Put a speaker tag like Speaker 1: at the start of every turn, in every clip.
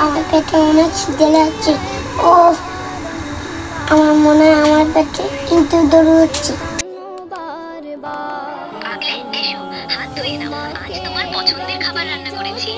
Speaker 1: আমার পেটে অনেক খিদে লাগছে। ও আমার মনে হয় আমার পেটে কিন্তু দৌড় হচ্ছে।
Speaker 2: পাগলি, এসো, হাত ধুয়ে নাও। আজ তোমার পছন্দের খাবার রান্না করেছি।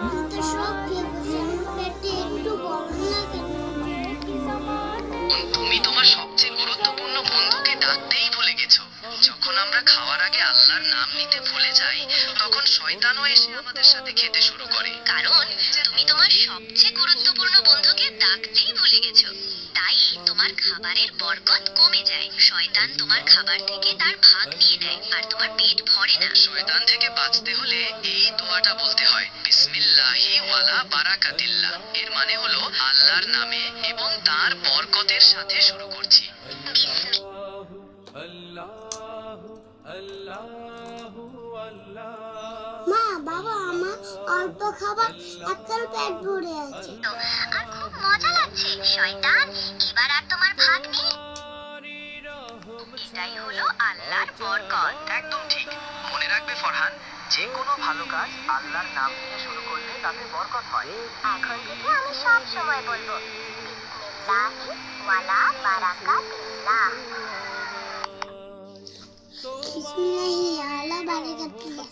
Speaker 1: আমি তো সব খেয়ে বসে, আমার পেটে একটু গরম লাগে না।
Speaker 3: তুমি তোমার সবচেয়ে গুরুত্বপূর্ণ বন্ধুকে ডাকতেই ভুলে গেছো। যখন আমরা খাওয়ার আগে আল্লাহর নাম নিতে ভুলে যাই, তখন শয়তানও এসে আমাদের সাথে খেতে শুরু করে।
Speaker 2: কারণ তুমি তোমার সবচেয়ে গুরুত্বপূর্ণ বন্ধুকে ডাকতেই ভুলে গেছো। তাই তোমার খাবারের বরকত কমে যায়। শয়তান তোমার খাবার থেকে তার ভাগ নিয়ে নেয় আর তোমার পেট ভরে না।
Speaker 3: শয়তান থেকে বাঁচতে হলে এই দোয়াটা বলতে হয়, বিসমিল্লাহি ওয়ালা বারাকাতিল্লাহ। এর মানে হলো আল্লাহর নামে এবং তার বরকতের সাথে শুরু করছি।
Speaker 1: মা, বাবা, আমার অল্প খাবার, এখন পেট ভরে আছে।
Speaker 2: আর খুব মজা লাগছে। শয়তান, এবার আর তোমার ভাগ নেই। এটাই হলো আল্লাহর বরকত।
Speaker 3: একদম ঠিক। মনে রাখবে ফরহান, যে কোনো ভালো কাজ আল্লাহর নাম নিয়ে শুরু করলে তাতে বরকত হয়।
Speaker 2: এখন থেকে আমি সব সময় বলবো, বিসমিল্লাহি ওয়ালা বারাকাতিল্লাহ।
Speaker 1: বিসমিল্লাহি আলা বারাকাতুল্লাহ।